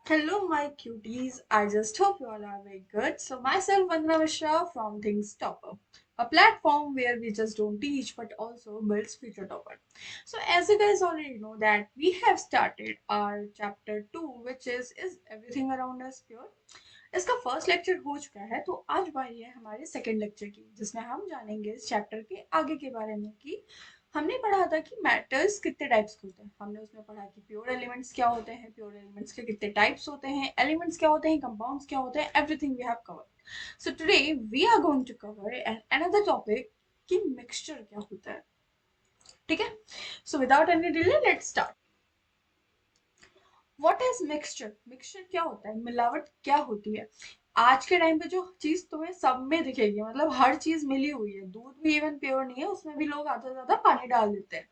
Hello, my cuties. I just hope you all are very good. So, myself, Vandana Mishra from Things Topper, a platform where we just don't teach but also builds future topper. So, as you guys already know, that we have started our chapter 2, which is everything around us pure? इसका first lecture हो चुका है, तो आज बारी है हमारे second lecture की, जिसमें हम जानेंगे इस चैप्टर के आगे के बारे में कि हमने पढ़ा था कि मैटर्स कितने टाइप्स के होते हैं। हमने उसमें पढ़ा कि प्योर एलिमेंट्स क्या होते हैं, प्योर एलिमेंट्स के कितने टाइप्स होते हैं, एलिमेंट्स क्या होते हैं, कंपाउंड्स क्या होते हैं, everything we have covered. So today we are going to cover another topic कि मिक्सचर क्या होता है। ठीक है, so without any delay let's start. What is mixture? Mixture क्या होता है, मिलावट क्या होती है? आज के टाइम पे जो चीज तुम्हें सब में दिखेगी, मतलब हर चीज मिली हुई है, दूध भी इवन प्योर नहीं है, उसमें भी लोग आधा से ज्यादा पानी डाल देते हैं।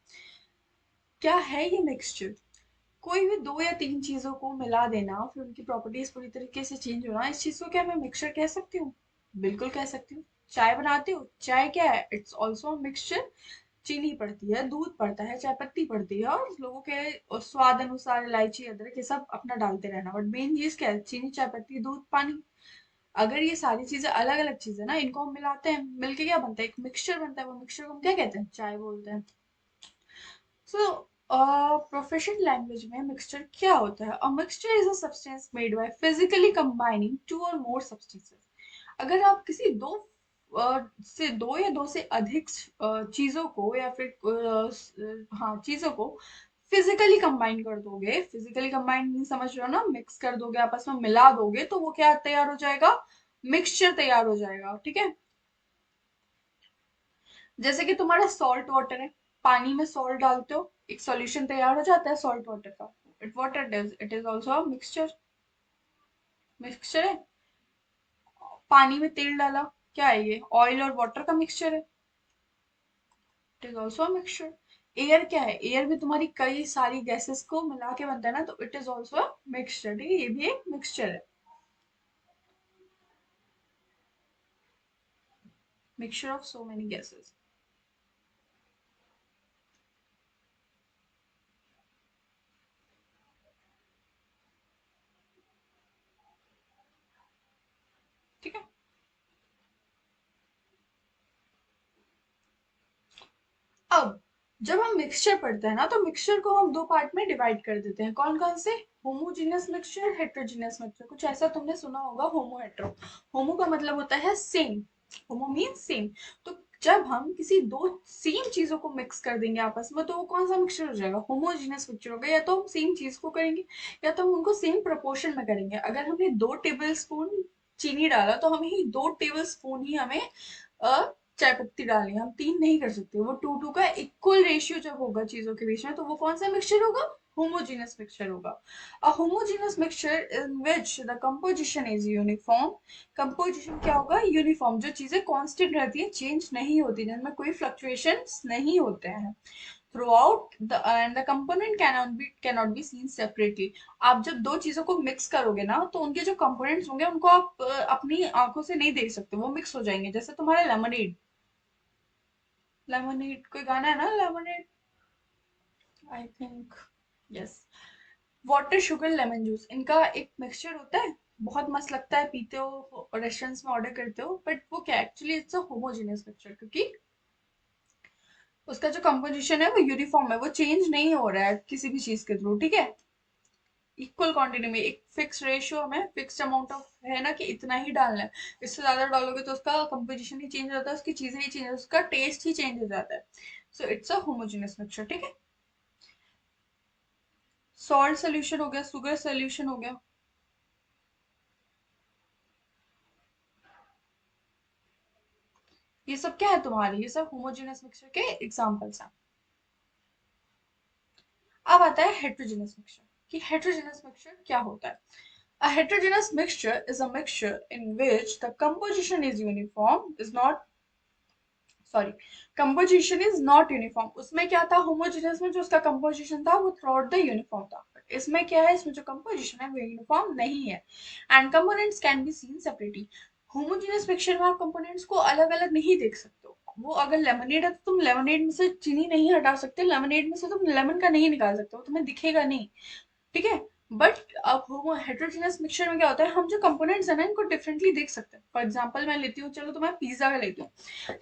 क्या है ये मिक्सचर? कोई भी दो या तीन चीजों को मिला देना, फिर उनकी प्रॉपर्टीज पूरी तरीके से चेंज होना, इस चीज को क्या मैं मिक्सचर कह सकती हूँ? बिल्कुल कह सकती हूँ। चाय बनाती हूँ, चाय क्या है? It's also mixture. चीनी पड़ती है, दूध पड़ता है, चाय पत्ती पड़ती है, और लोगों के स्वाद अनुसार इलायची अदरक ये सब अपना डालते रहना, बट मेन चीज क्या है? चीनी, चाय पत्ती, दूध, पानी। अगर ये सारी चीजें अलग अलग चीजें ना, इनको हम मिलाते हैं, मिलके क्या बनता है? एक मिक्सचर बनता है। वो मिक्सचर को हम क्या कहते हैं? चाय बोलते हैं। सो प्रोफेशनल लैंग्वेज में मिक्सचर क्या होता है? A mixture is a substance made by physically combining two or more substances. अगर आप किसी से दो या दो से अधिक चीजों को, या फिर हाँ, चीजों को फिजिकली कंबाइन कर दोगे, फिजिकली कंबाइन समझ रहे हो ना, मिक्स कर दोगे, आपस में मिला दोगे, तो वो क्या तैयार हो जाएगा? मिक्सचर तैयार हो जाएगा। ठीक है, जैसे कि तुम्हारा सॉल्ट वाटर है, पानी में सॉल्ट डालते हो, एक सॉल्यूशन तैयार हो जाता है सॉल्ट वाटर का। It is also mixture. Mixture है। पानी में तेल डाला, क्या है ये? ऑयल और वाटर का मिक्सचर है। It is also mixture. Air क्या है? एयर भी तुम्हारी कई सारी गैसेस को मिला के बनता है ना, तो इट इज ऑल्सो मिक्सचर। ठीक है, ये भी एक मिक्सचर है। Mixture of so many gases. ठीक है, अब जब हम मिक्सचर पढ़ते हैं ना, तो मिक्सचर को हम दो पार्ट में डिवाइड कर देते हैं। कौन कौन से? Homogeneous mixture, heterogeneous mixture. कुछ ऐसा तुमने सुना होगा, होमो हेट्रो। होमो का मतलब होता है सेम। Homo mean same. तो जब हम किसी दो सेम चीजों को मिक्स कर देंगे आपस में, तो वो कौन सा मिक्सचर हो जाएगा? होमोजीनियस मिक्सचर होगा। या तो हम सेम चीज को करेंगे, या तो हम उनको सेम प्रोपोर्शन में करेंगे। अगर हमने 2 टेबल स्पून चीनी डाला, तो हमें ही 2 टेबल स्पून ही हमें चाय पत्ती डालनी है। हम तीन नहीं कर सकते। वो टू टू का इक्वल रेशियो जब होगा चीजों के बीच में, तो वो कौन सा मिक्सचर होगा? होमोजीनियस मिक्सचर होगा। A homogeneous mixture in which the composition is uniform. Composition क्या होगा? यूनिफॉर्म। जो चीजें कांस्टेंट रहती है, चेंज नहीं होती, जिनमें कोई फ्लक्चुएशंस नहीं होते हैं throughout the and the component cannot be seen separately। आप जब दो चीजों को मिक्स करोगे ना, तो उनके जो कंपोनेंट्स होंगे उनको आप अपनी आंखों से नहीं देख सकते, वो मिक्स हो जाएंगे। जैसे तुम्हारा लेमनेड। लेमनेड कोई गाना है ना, lemonade, I think, yes. Water, sugar, lemon juice, इनका एक मिक्सचर होता है। बहुत मस्त लगता है, पीते हो, रेस्टोरेंट्स में ऑर्डर करते हो, बट वो क्या actually it's a homogeneous mixture, क्योंकि उसका जो कंपोजिशन है वो यूनिफॉर्म है, वो चेंज नहीं हो रहा है किसी भी चीज के थ्रू। ठीक है, इक्वल क्वांटिटी में, एक फिक्स रेशियो में, फिक्स अमाउंट ऑफ है ना, कि इतना ही डालना है। इससे ज्यादा डालोगे तो उसका कंपोजिशन ही चेंज हो जाता है, उसकी चीजें ही चेंज हो, उसका टेस्ट ही चेंज हो जाता है। So it's a homogeneous mixture. ठीक है, सॉल्ट सोल्यूशन हो गया, शुगर सोल्यूशन हो गया। ये सब क्या है तुम्हारे? ये सब होमोजेनियस मिक्सचर के एग्जांपल्स हैं। अब आता है हेट्रोजेनियस मिक्सचर, कि हेट्रोजेनियस मिक्सचर क्या होता है? A heterogeneous mixture is a mixture in which the composition is uniform, is not, sorry, composition is not uniform. उसमें क्या था होमोजेनियस में? जो उसका कंपोजिशन था वो थ्रू आउट द यूनिफॉर्म था। बट इसमें क्या है? इसमें जो कंपोजिशन है वो यूनिफॉर्म नहीं है, and components can be seen separately. Homogeneous mixture में आप कंपोनेंट्स को अलग अलग नहीं देख सकते हो। वो अगर लेमनेड है, तो तुम लेमनेड में से चीनी नहीं हटा सकते, लेमनेड में से तुम लेमन का नहीं निकाल सकते हो, तुम्हें दिखेगा नहीं। ठीक है, बट अब होमो हेटेरोजेनस मिक्सचर में क्या होता है, हम जो कंपोनेंट्स है ना इनको डिफरेंटली देख सकते हैं। फॉर एग्जांपल मैं लेती हूँ, चलो तो मैं पिज्जा का लेती हूँ।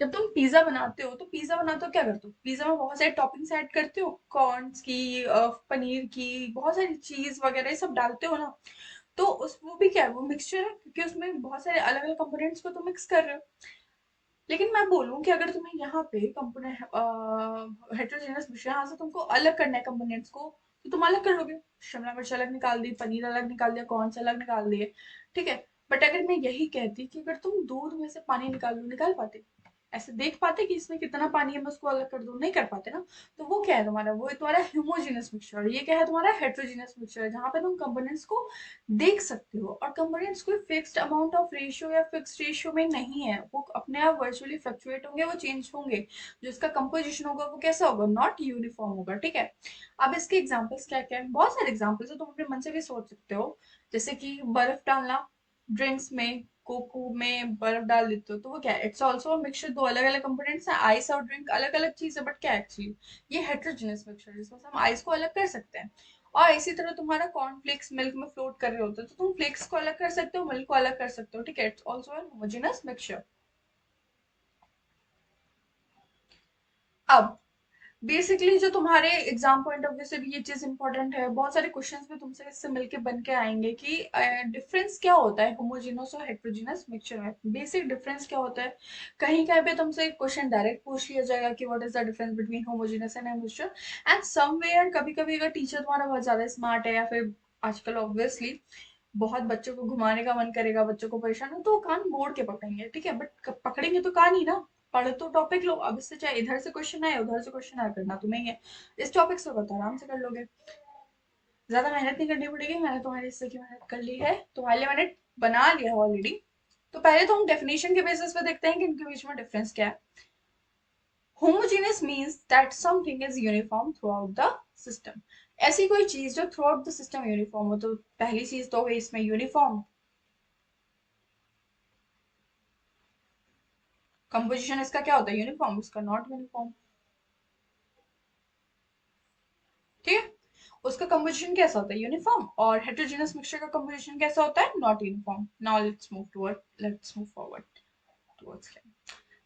जब तुम पिज्जा बनाते हो तो पिज्जा बनाते हो क्या करते हो, पिज्जा में बहुत सारे टॉपिंग्स ऐड करते हो, कॉर्न्स की, पनीर की, बहुत सारी चीज वगैरह ये सब डालते हो ना। तो उस वो भी क्या है, वो मिक्सचर है, क्योंकि उसमें बहुत सारे अलग अलग कंपोनेंट्स को तो मिक्स कर रहे हो। लेकिन मैं बोलूँ कि अगर तुम्हें यहाँ पे कंपोनेंट हेटेरोजेनस मिक्सचर यहाँ से तुमको अलग करना है कंपोनेंट्स को, तो तुम अलग कर लोगे। शिमला मिर्च अलग निकाल दी, पनीर अलग निकाल दिया, कॉर्न अलग निकाल दिए, ठीक है। बट अगर मैं यही कहती कि अगर तुम दूध में से पानी निकाल लो, निकाल पाते? ऐसे देख पाते कि इसमें कितना पानी है, मैं उसको अलग कर दूं? नहीं कर पाते ना। तो वो क्या है तुम्हारा, वो है तुम्हारा होमोजेनस मिक्सचर। ये क्या है, तुम्हारा हेटेरोजेनस मिक्सचर है, जहाँ पे तुम कंपोनेंट्स को देख सकते हो। और कंपोनेंट्स कोई फिक्स्ड अमाउंट ऑफ रेशियो या फिक्स्ड रेशियो में नहीं है, वो अपने आप वर्चुअली फ्लक्चुएट होंगे, वो चेंज होंगे। जो इसका कंपोजिशन होगा वो कैसा होगा, नॉट यूनिफॉर्म होगा, ठीक है। अब इसके एग्जांपल्स क्या क्या है, बहुत सारे एग्जांपल्स है, तुम अपने मन से भी सोच सकते हो। जैसे कि बर्फ डालना, ड्रिंक्स में कोको में बर्फ डाल देते हो, तो वो क्या है, इट्स ऑल्सो मिक्सचर। दो अलग अलग कंपोनेंट्स हैं, आइस और ड्रिंक अलग अलग चीज है, बट क्या एक्चुअली ये हेटेरोजेनस मिक्सचर, जिसमें से हम आइस को अलग कर सकते हैं। और इसी तरह तुम्हारा कॉर्नफ्लेक्स मिल्क में फ्लोट कर रहे होते हैं, तो तुम फ्लेक्स को अलग कर सकते हो, मिल्क को अलग कर सकते हो, ठीक है। It's also an homogeneous mixture. अब बेसिकली जो तुम्हारे एग्जाम पॉइंट ऑफ व्यू से भी ये चीज इंपॉर्टेंट है, बहुत सारे क्वेश्चंस भी तुमसे इससे मिलके बन के आएंगे कि डिफरेंस क्या होता है होमोजेनस और हेटेरोजेनस मिक्सचर में, बेसिक डिफरेंस क्या होता है। कहीं कहीं पे तुमसे एक क्वेश्चन डायरेक्ट पूछ लिया जाएगा कि what is the difference between homogeneous and mixture. And somewhere कभी कभी अगर टीचर तुम्हारा बहुत ज्यादा स्मार्ट है, या फिर आजकल ऑब्वियसली बहुत बच्चों को घुमाने का मन करेगा, बच्चों को परेशान हो, तो वो कान मोड़ के पकड़ेंगे, ठीक है। बट पकड़ेंगे तो कान ही ना, पढ़ तो टॉपिक लो। अब इससे चाहे इधर से क्वेश्चन आए उधर से क्वेश्चन आए, करना तुम्हें ही है। इस टॉपिक से होगा तो आराम से कर लोगे, ज्यादा मेहनत नहीं करनी पड़ेगी। मैंने तुम्हारे हिस्से की मेहनत कर ली है, तुम्हारे लिए मैंने बना लिया है ऑलरेडी। तो पहले तो हम डेफिनेशन के बेसिस पे देखते हैं कि इनके बीच में डिफरेंस क्या है। Homogeneous means that something is uniform through out the system. ऐसी कोई चीज जो through out the system uniform हो, तो पहली चीज तो हो गई इसमें यूनिफॉर्म। कंपोजिशन इसका क्या होता है, यूनिफॉर्म, इसका नॉट यूनिफॉर्म, ठीक है। उसका कंपोजिशन कैसा होता है, यूनिफॉर्म। और हेटेरोजेनस मिक्सचर का कंपोजिशन कैसा होता है, not uniform. Now let's move forward towards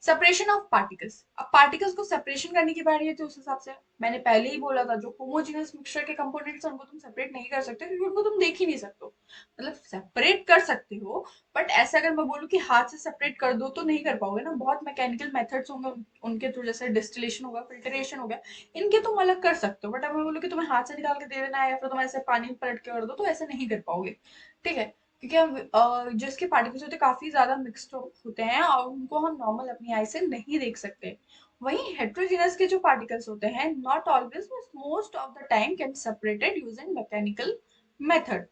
separation of particles. अब पार्टिकल्स को सेपरेशन करने की बारी है, तो उस हिसाब से मैंने पहले ही बोला था, जो होमोजेनस मिक्सचर के कंपोनेंट्स हैं उनको तुम सेपरेट नहीं कर सकते, क्योंकि उनको तुम देख ही नहीं सकते हो। मतलब सेपरेट कर सकते हो, बट ऐसा अगर मैं बोलूँ कि हाथ से सेपरेट कर दो तो नहीं कर पाओगे ना, बहुत मैकेनिकल मेथड्स होंगे उनके थ्रू, जैसे डिस्टिलेशन होगा, फिल्ट्रेशन होगा, इनके तुम अलग कर सकते हो। बट अगर मैं बोलूँ कि तुम्हें हाथ से निकाल के दे देना है, या फिर तुम ऐसे पानी में पलट के कर दो, तो ऐसे नहीं कर पाओगे, ठीक है। क्योंकि हम जो इसके पार्टिकल्स होते हैं काफी ज्यादा मिक्स्ड होते हैं, और उनको हम नॉर्मल अपनी आई से नहीं देख सकते। वहीं हेट्रोजीनस के जो पार्टिकल्स होते हैं, not always, most of the time can separated using mechanical method.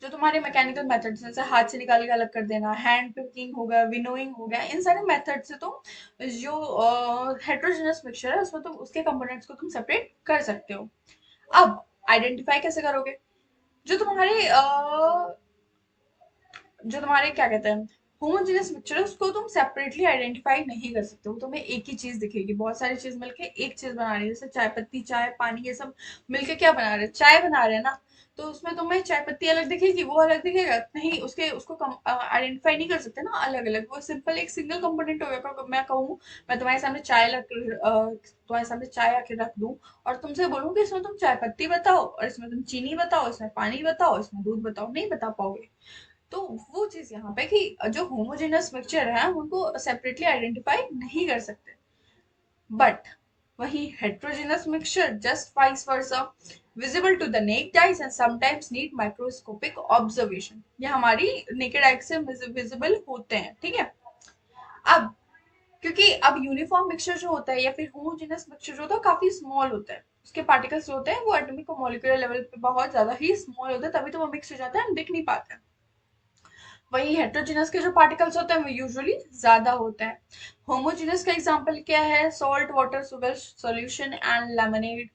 जो तुम्हारे मैकेनिकल मेथड्स जैसे हाथ से निकाल के अलग कर देना, हैंड पिकिंग हो गया, विनोइंग हो गया, इन सारे मेथड से तुम जो हेट्रोजीनस मिक्सचर है उसमें तुम उसके कंपोनेंट्स को तुम सेपरेट कर सकते हो। अब आइडेंटिफाई कैसे करोगे, जो तुम्हारे जो तुम्हारे क्या कहते हैं होमोजेनियस मिक्सचर है, उसको तुम सेपरेटली आइडेंटिफाई नहीं कर सकते हो। तुम्हें एक ही चीज दिखेगी, बहुत सारी चीज मिलके एक चीज बना रही है, जैसे चाय पत्ती, चाय, पानी, ये सब मिलके क्या बना रहे हैं, चाय बना रहे हैं ना। तो उसमें तुम्हें चाय पत्ती अलग दिखेगी, वो अलग दिखेगा नहीं, उसके उसको आइडेंटिफाई नहीं कर सकते ना अलग अलग, वो सिंपल एक सिंगल कंपोनेंट हो गया। मैं कहूँ, मैं तुम्हारे सामने तुम्हारे सामने चाय आके रख दूं, और तुमसे बोलूँ कि इसमें तुम चाय पत्ती बताओ, और इसमें तुम चीनी बताओ, इसमें पानी बताओ, इसमें दूध बताओ, नहीं बता पाओगे। तो वो चीज यहाँ पे कि जो होमोजेनस मिक्सचर है हम उनको सेपरेटली आइडेंटिफाई नहीं कर सकते। बट वही heterogeneous mixture just vice versa, visible to the naked eyes and sometimes need microscopic observation. ये हमारी नेकेड आई से विजिबल होते हैं, ठीक है। अब क्योंकि अब यूनिफॉर्म मिक्सचर जो होता है या फिर होमोजेनस मिक्सचर जो होता है काफी स्मॉल होता है, उसके पार्टिकल्स जो होते हैं वो एटॉमिक और मॉलिक्यूलर लेवल पे बहुत ज्यादा ही स्मॉल होते हैं, तभी तो वो मिक्स हो जाता है, हम दिख नहीं पाते हैं। वही हेट्रोजेनस के जो पार्टिकल्स होते हैं वो यूजुअली ज्यादा होते हैं। होमोजेनस का एग्जांपल क्या है, salt water solution and lemonade.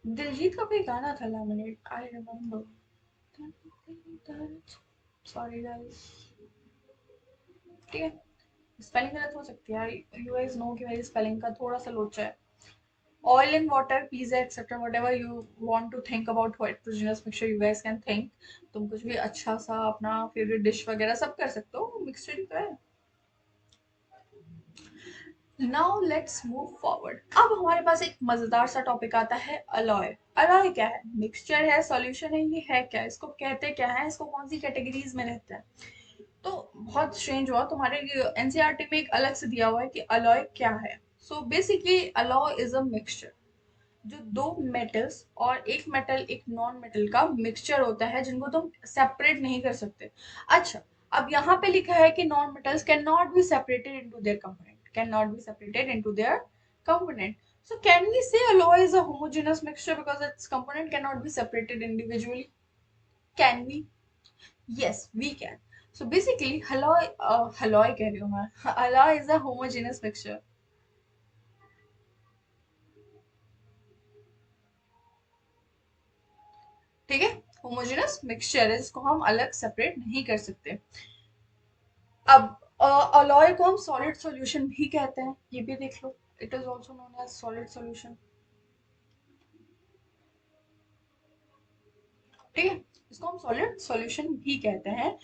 Diljit का कोई गाना था lemonade, I remember. Sorry guys, ठीक है। स्पेलिंग गलत हो सकती है यार, यू गाइस नो कि मेरी स्पेलिंग का थोड़ा सा लोचा है। oil and water, pizza, etc. Whatever you want to think about heterogeneous mixture, you guys can think. तुम कुछ भी अच्छा सा अपना फेवरेट डिश वगैरह सब कर सकते हो, मिक्सचर ही तो है। Now let's move forward. अब हमारे पास एक मजेदार सा टॉपिक आता है अलॉय। अलॉय क्या है? मिक्सचर है, सॉल्यूशन है, ये है क्या? इसको कहते क्या है? इसको कौन सी कैटेगरीज में रहता है? तो बहुत स्ट्रेंज हुआ, तुम्हारे एनसीईआरटी में एक अलग से दिया हुआ है कि अलॉय क्या है। So basically alloy is a mixture, जो दो मेटल्स और एक मेटल एक नॉन मेटल का मिक्सचर होता है, जिनको तुम सेपरेट नहीं कर सकते। अच्छा, अब यहाँ पे लिखा है कि non metals can not be separated into their component, can not be separated into their component. So can we say alloy is a homogeneous mixture because its component cannot be separated individually? Can we? Yes, we can. So basically, alloy कह रही हूँ मैं, alloy is a homogeneous mixture. ठीक है, homogeneous mixture है जिसको हम अलग सेपरेट नहीं कर सकते। अब अलॉय को हम सॉलिड सॉल्यूशन भी कहते हैं, ये भी देख लो, it is also known as solid solution. ठीक है, इसको हम सॉलिड सॉल्यूशन भी कहते हैं।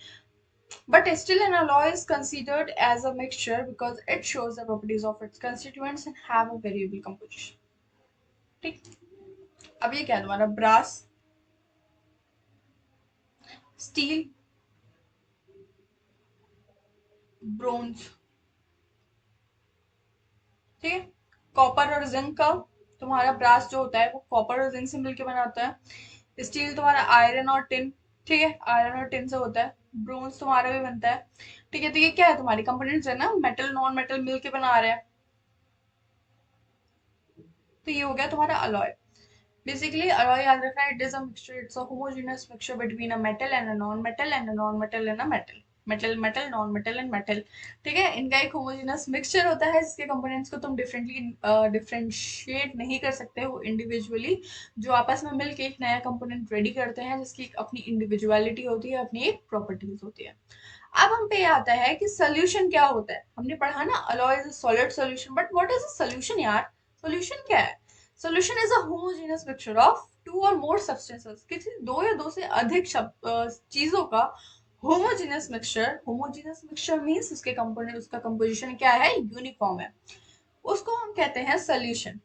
But still an alloy is considered as a mixture because it shows the properties of its constituents and have a variable composition. ठीक, अब ये क्या है तुम्हारा? Brass, steel, bronze. ठीक है, कॉपर और जिंक का, तुम्हारा ब्रास जो होता है वो कॉपर और जिंक से मिलकर बनाता है। स्टील तुम्हारा आयरन और टिन, ठीक है, आयरन और टिन से होता है। ब्रोंज तुम्हारा भी बनता है। ठीक है, तो ये क्या है? तुम्हारी कंपोनेंट्स है ना, मेटल नॉन मेटल मिलके बना रहे हैं। तो ये हो गया तुम्हारा अलॉय। बेसिकली अलॉय याद रखना, it is a mixture, it's a homogeneous mixture between a metal and a non metal and a non metal and a metal, metal metal non metal and metal. ठीक है, इनका एक homogeneous mixture होता है जिसके components को तुम differently differentiate नहीं कर सकते हो इंडिविजुअली, जो आपस में मिलकर एक नया कंपोनेंट रेडी करते हैं जिसकी एक अपनी इंडिविजुअलिटी होती है, अपनी एक प्रॉपर्टीज होती है। अब हम पे आता है कि सोल्यूशन क्या होता है। हमने पढ़ा ना, alloy is a solid solution, but what is a solution यार? सोल्यूशन क्या है? Solution is a homogeneous mixture of two or more substances, किसी दो या दो से अधिक चीजों का homogeneous mixture. Homogeneous mixture means उसके कंपोनेंट, उसका कंपोजिशन क्या है? यूनिफॉर्म है। उसको हम कहते हैं सोल्यूशन।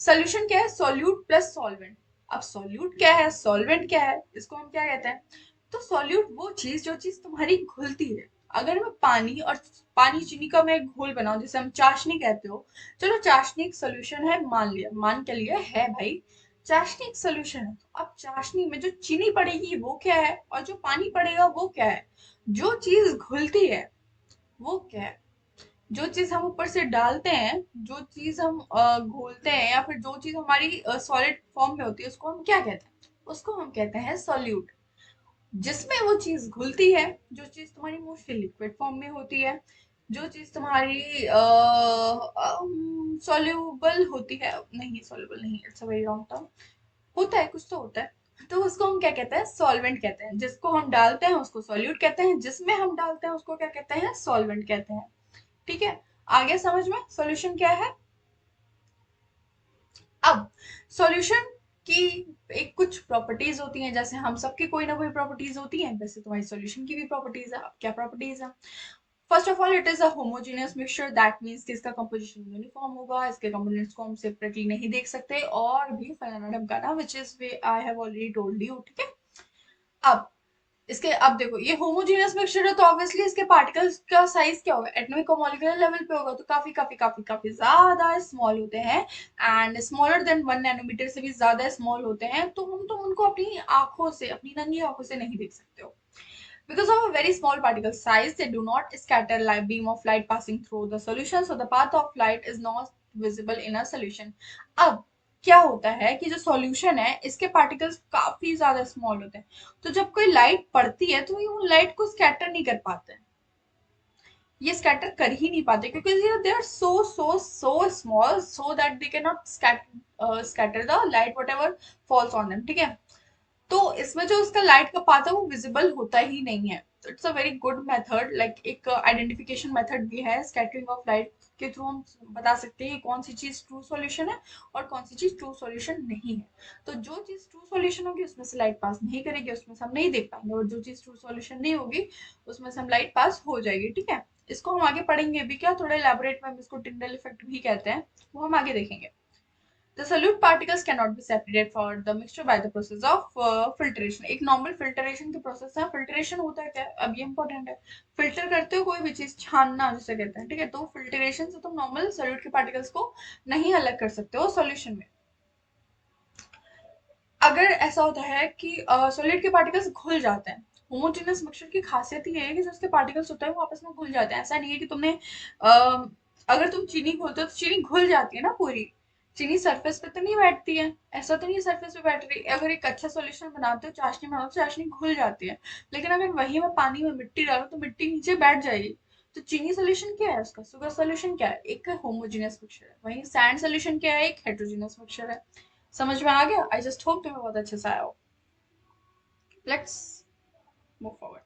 सोल्यूशन क्या है? Solute plus solvent. अब सॉल्यूट क्या है, सॉल्वेंट क्या है, इसको हम क्या कहते हैं? तो सॉल्यूट वो चीज जो चीज तुम्हारी घुलती है। अगर मैं पानी और पानी चीनी का मैं एक घोल बनाऊं, जिसे हम चाशनी कहते हो, चलो चाशनी एक सोल्यूशन है, मान लिया, मान के लिए है भाई, चाशनी एक सोल्यूशन है। तो अब चाशनी में जो चीनी पड़ेगी वो क्या है, और जो पानी पड़ेगा वो क्या है? जो चीज घुलती है वो क्या है? जो चीज हम ऊपर से डालते हैं, जो चीज हम घोलते हैं, या फिर जो चीज हमारी सॉलिड फॉर्म में होती है, उसको हम क्या कहते हैं? उसको हम कहते हैं सॉल्यूट। जिसमें वो चीज घुलती है, जो चीज तुम्हारी मोस्टली लिक्विड फॉर्म में होती है, जो चीज तुम्हारी सॉल्यूबल होती है, नहीं सॉल्यूबल नहीं, it's a very wrong term, होता है कुछ तो होता है, तो उसको हम क्या कहते हैं? सॉल्वेंट कहते हैं। जिसको हम डालते हैं उसको सॉल्यूट कहते हैं, जिसमें हम डालते हैं उसको क्या कहते हैं? सॉल्वेंट कहते हैं। ठीक है, आगे समझ में सॉल्यूशन क्या है। अब सॉल्यूशन की एक कुछ प्रॉपर्टीज होती हैं, जैसे हम सबकी कोई ना कोई प्रॉपर्टीज होती हैं, वैसे तुम्हारी सॉल्यूशन की भी प्रॉपर्टीज है। अब क्या प्रॉपर्टीज है? First of all, it is a homogeneous mixture, that means कि इसका कंपोजिशन यूनिफॉर्म होगा, इसके कंपोनेंट्स को हम सेपरेटली नहीं देख सकते, और भी फलाना ढमकाना, which is way I have already told you. ठीक है, अब इसके, अब देखो, ये होमोजेनियस मिक्सचर है तो ऑब्वियसली इसके पार्टिकल्स का साइज क्या होगा? एटॉमिक और मॉलिक्यूलर लेवल पे होगा, तो काफी काफी काफी काफी ज्यादा स्मॉल होते हैं, एंड स्मॉलर देन 1 नैनोमीटर से भी ज्यादा स्मॉल होते हैं। तो हम तो उनको अपनी आंखों से, अपनी नंगी आंखों से नहीं देख सकते हो। Because of a very small particle size, they do not scatter light beam of light passing through the solution, so the path of light is not visible in a solution. अब क्या होता है कि जो सॉल्यूशन है, इसके particles काफी ज्यादा स्मॉल होते हैं, तो जब कोई लाइट पड़ती है तो ये उन लाइट को स्कैटर नहीं कर पाते हैं, ये स्कैटर कर ही नहीं पाते, क्योंकि they are so so so small, so that they can not scatter the light whatever falls on them. ठीक है, तो इसमें जो उसका लाइट का पाथ है वो विजिबल होता ही नहीं है। तो it's a very good method, like एक आइडेंटिफिकेशन मेथड भी है स्कैटरिंग ऑफ लाइट के थ्रू हम बता सकते हैं कि कौन सी चीज ट्रू सॉल्यूशन है और कौन सी चीज ट्रू सॉल्यूशन नहीं है। तो जो चीज ट्रू सॉल्यूशन होगी उसमें से लाइट पास नहीं करेगी, उसमें से हम नहीं देख पाएंगे, और जो चीज ट्रू सॉल्यूशन नहीं होगी उसमें से हम लाइट पास हो जाएगी। ठीक है, इसको हम आगे पढ़ेंगे भी, क्या थोड़ा एलैबोरेट में, हम इसको टिंडल इफेक्ट भी कहते हैं, वो हम आगे देखेंगे। The solute particles cannot be separated for the mixture by the process of filtration. एक नॉर्मल फिल्टरेशन की प्रोसेस है। फिल्टरेशन होता है क्या, अब ये इंपॉर्टेंट है। फिल्टर करते हो कोई भी चीज, छानना जिसे कहते हैं, ठीक है, तो फिल्टरेशन से तुम नॉर्मल सोल्यूट के पार्टिकल्स को नहीं अलग कर सकते हो सॉल्यूशन में। अगर ऐसा होता है कि सॉलिड के पार्टिकल्स घुल जाते हैं, होमोजेनियस मिक्सचर की खासियत ये है कि जो उसके पार्टिकल्स होते हैं वो आपस में घुल जाते हैं। ऐसा नहीं है कि तुमने अगर तुम चीनी घोलते हो तो चीनी घुल जाती है ना पूरी, चीनी सरफेस पे तो नहीं बैठती है, ऐसा तो नहीं सरफेस पे बैठ रही। अगर एक अच्छा सॉल्यूशन बनाते हो, चाशनी बनाते हो, चाशनी घुल जाती है। लेकिन अगर वही में पानी में मिट्टी डालो तो मिट्टी नीचे बैठ जाएगी। तो चीनी सोल्यूशन क्या है, उसका शुगर सोल्यूशन क्या है, एक होमोजेनियस मिक्सचर है। वहीं सैंड सोल्यूशन क्या है, एक हेट्रोजेनियस मिक्सचर है। समझ में आ गया? आई जस्ट होप तुम्हें बहुत अच्छे से आया हो। Let's move forward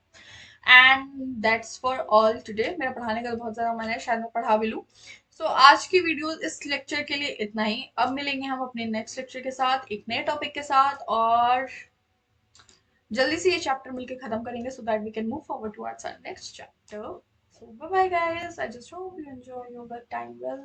and that's for all today. मेरा पढ़ाने का तो बहुत ज्यादा मन है, शायद मैं पढ़ा भी लूँ। सो आज की वीडियो इस लेक्चर के लिए इतना ही। अब मिलेंगे हम अपने नेक्स्ट लेक्चर के साथ एक नए टॉपिक के साथ, और जल्दी से ये चैप्टर मिलकर खत्म करेंगे so that we can move forward towards our next chapter. So bye bye guys, I just hope you enjoy your time well.